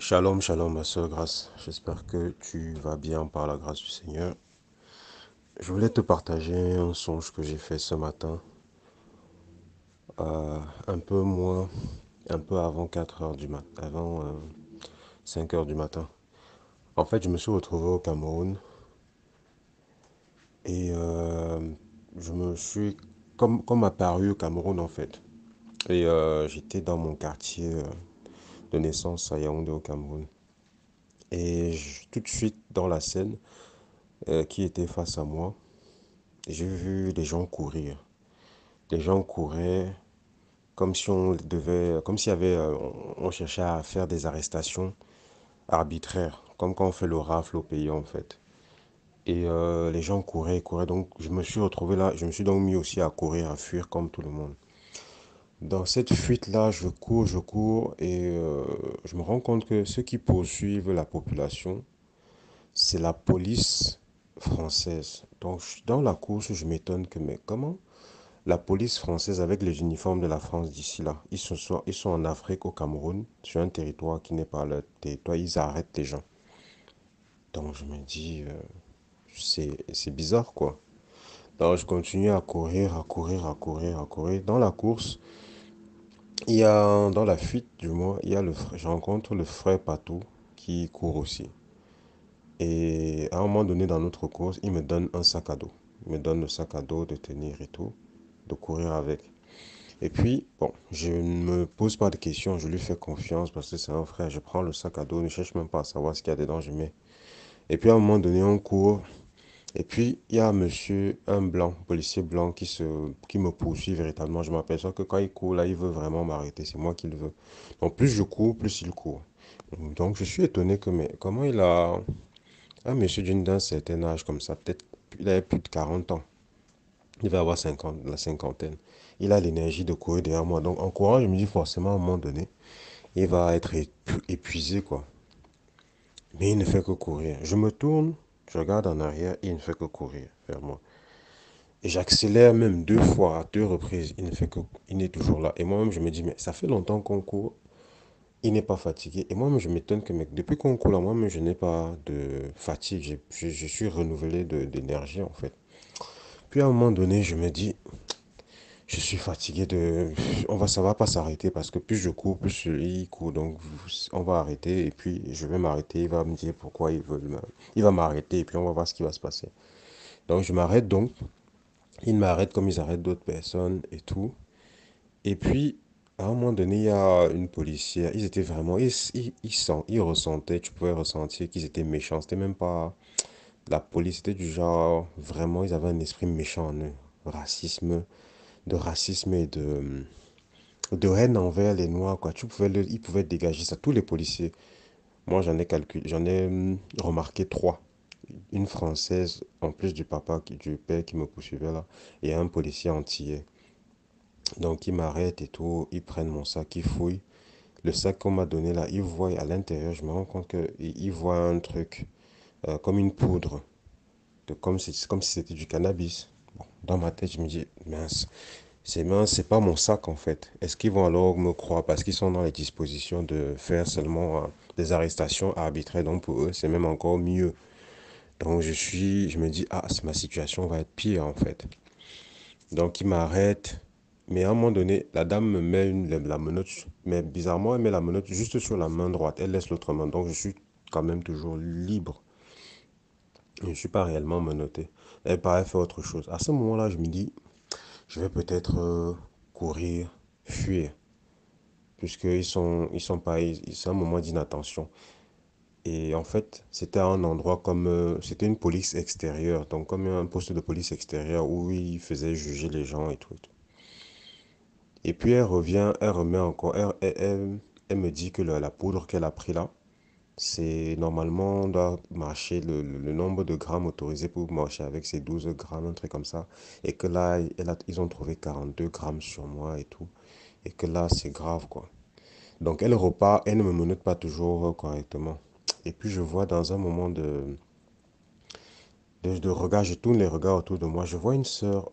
Shalom, shalom, ma soeur Grâce. J'espère que tu vas bien par la grâce du Seigneur. Je voulais te partager un songe que j'ai fait ce matin, un peu moins, un peu avant 4 heures du matin, avant 5 heures du matin. En fait, je me suis retrouvé au Cameroun et je me suis comme apparu au Cameroun en fait. Et j'étais dans mon quartier de naissance à Yaoundé au Cameroun. Et tout de suite dans la scène qui était face à moi, j'ai vu des gens courir. Les gens couraient comme si on devait, comme s'il y avait, on cherchait à faire des arrestations arbitraires, comme quand on fait le rafle au pays en fait. Et les gens couraient, couraient, donc je me suis retrouvé là, je me suis donc mis aussi à courir, à fuir comme tout le monde. Dans cette fuite-là, je cours et je me rends compte que ceux qui poursuivent la population, c'est la police française. Donc dans la course, je m'étonne que, mais comment la police française avec les uniformes de la France d'ici là, ils sont en Afrique, au Cameroun, sur un territoire qui n'est pas leur territoire, ils arrêtent les gens. Donc je me dis, c'est bizarre quoi. Donc je continue à courir, à courir, à courir, à courir. Dans la course, dans la fuite du moins, je rencontre le frère Patou qui court aussi. Et à un moment donné dans notre course, il me donne un sac à dos. Il me donne le sac à dos de tenir et tout, de courir avec. Et puis, bon, je ne me pose pas de questions, je lui fais confiance parce que c'est un frère. Je prends le sac à dos, ne cherche même pas à savoir ce qu'il y a dedans, je mets. Et puis à un moment donné, on court. Et puis, il y a un monsieur, un blanc, policier blanc, qui me poursuit véritablement. Je m'aperçois que quand il court, là, il veut vraiment m'arrêter. C'est moi qui le veux. Donc, plus je cours, plus il court. Donc, je suis étonné que, mais comment il a. Un monsieur d'un certain âge comme ça, peut-être, il avait plus de 40 ans. Il va avoir 50, la cinquantaine. Il a l'énergie de courir derrière moi. Donc en courant, je me dis forcément à un moment donné, il va être épuisé, quoi. Mais il ne fait que courir. Je me tourne, je regarde en arrière, il ne fait que courir vers moi. Et j'accélère même deux fois, à deux reprises. Il n'est toujours là. Et moi-même, je me dis, mais ça fait longtemps qu'on court. Il n'est pas fatigué. Et moi-même, je m'étonne que, mec, depuis qu'on court là, moi-même, je n'ai pas de fatigue. Je suis renouvelé d'énergie, en fait. Puis à un moment donné, je me dis, je suis fatigué de. Ça va pas s'arrêter parce que plus je cours, plus il court. Donc, on va arrêter et puis je vais m'arrêter. Il va me dire pourquoi il va m'arrêter et puis on va voir ce qui va se passer. Donc, je m'arrête donc. Il m'arrête comme ils arrêtent d'autres personnes et tout. Et puis, à un moment donné, il y a une policière. Ils étaient vraiment. Ils ressentaient, tu pouvais ressentir qu'ils étaient méchants. C'était même pas. La police était du genre. Vraiment, ils avaient un esprit méchant en eux. Racisme. De racisme et de haine envers les Noirs, quoi. Ils pouvaient dégager ça. Tous les policiers. Moi, j'en ai remarqué trois. Une française, en plus du père qui me poursuivait là, et un policier antillais. Donc, ils m'arrêtent et tout, ils prennent mon sac, ils fouillent. Le sac qu'on m'a donné là, ils voient à l'intérieur, je me rends compte qu'ils voient un truc comme une poudre, comme si c'était du cannabis. Bon, dans ma tête, je me dis, mince, c'est pas mon sac en fait. Est-ce qu'ils vont alors me croire parce qu'ils sont dans les dispositions de faire seulement des arrestations arbitraires. Donc pour eux, c'est même encore mieux. Donc je me dis, ah, ma situation va être pire en fait. Donc ils m'arrêtent. Mais à un moment donné, la dame me met la menotte, mais bizarrement, elle met la menotte juste sur la main droite. Elle laisse l'autre main. Donc je suis quand même toujours libre. Je ne suis pas réellement menotté. Elle paraît faire autre chose. À ce moment-là, je me dis, je vais peut-être courir, fuir. Ils sont pas, c'est un moment d'inattention. Et en fait, c'était un endroit c'était une police extérieure, donc comme un poste de police extérieure où ils faisaient juger les gens et tout. Et puis elle revient, elle remet encore, elle me dit que la poudre qu'elle a pris là, c'est normalement, on doit marcher le nombre de grammes autorisé pour marcher avec, c'est 12 grammes, un truc comme ça. Et que là, ils ont trouvé 42 grammes sur moi et tout. Et que là, c'est grave, quoi. Donc elle repart, elle ne me menotte pas toujours correctement. Et puis je vois dans un moment de regard, je tourne les regards autour de moi, je vois une sœur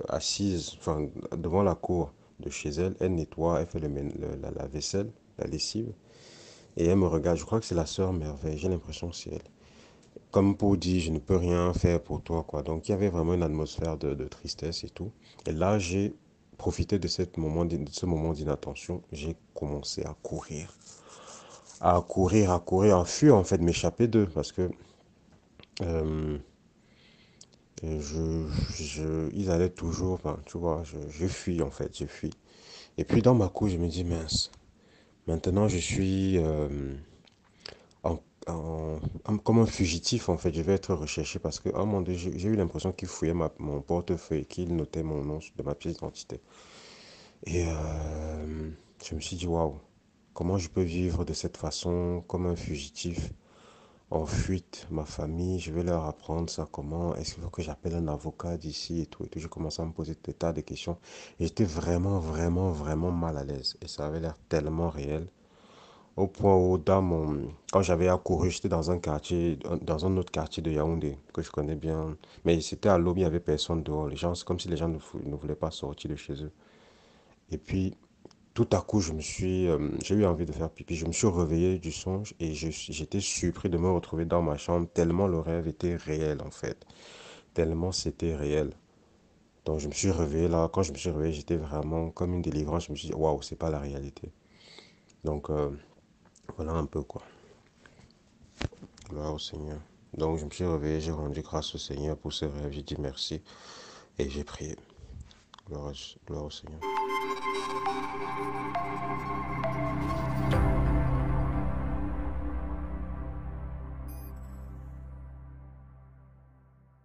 assise enfin, devant la cour de chez elle, elle nettoie, elle fait la vaisselle, la lessive. Et elle me regarde, je crois que c'est la sœur merveille, j'ai l'impression que c'est elle. Comme pour dire, je ne peux rien faire pour toi, quoi. Donc il y avait vraiment une atmosphère de tristesse et tout. Et là, j'ai profité de, de ce moment d'inattention. J'ai commencé à courir, à fuir en fait, m'échapper d'eux. Parce que euh, ils allaient toujours, enfin, tu vois, je fuis en fait, je fuis. Et puis dans ma cour, je me dis, mince, maintenant je suis en- comme un fugitif en fait, je vais être recherché parce que à un moment donné, j'ai eu l'impression qu'il fouillait mon portefeuille, qu'il notait mon nom de ma pièce d'identité. Et je me suis dit, waouh, comment je peux vivre de cette façon comme un fugitif en fuite, ma famille, je vais leur apprendre ça comment, est-ce qu'il faut que j'appelle un avocat d'ici et tout, et tout. J'ai commencé à me poser des tas de questions. Et j'étais vraiment, vraiment, vraiment mal à l'aise. Et ça avait l'air tellement réel. Au point où, quand j'avais accouru, j'étais dans un quartier, dans un autre quartier de Yaoundé, que je connais bien. Mais c'était à l'aube, il n'y avait personne dehors. Les gens, c'est comme si les gens ne voulaient pas sortir de chez eux. Et puis, tout à coup, j'ai eu envie de faire pipi. Je me suis réveillé du songe et j'étais surpris de me retrouver dans ma chambre tellement le rêve était réel en fait. Tellement c'était réel. Donc je me suis réveillé là. Quand je me suis réveillé, j'étais vraiment comme une délivrance. Je me suis dit, waouh, c'est pas la réalité. Donc voilà un peu quoi. Gloire au Seigneur. Donc je me suis réveillé, j'ai rendu grâce au Seigneur pour ce rêve. J'ai dit merci et j'ai prié. Gloire au Seigneur.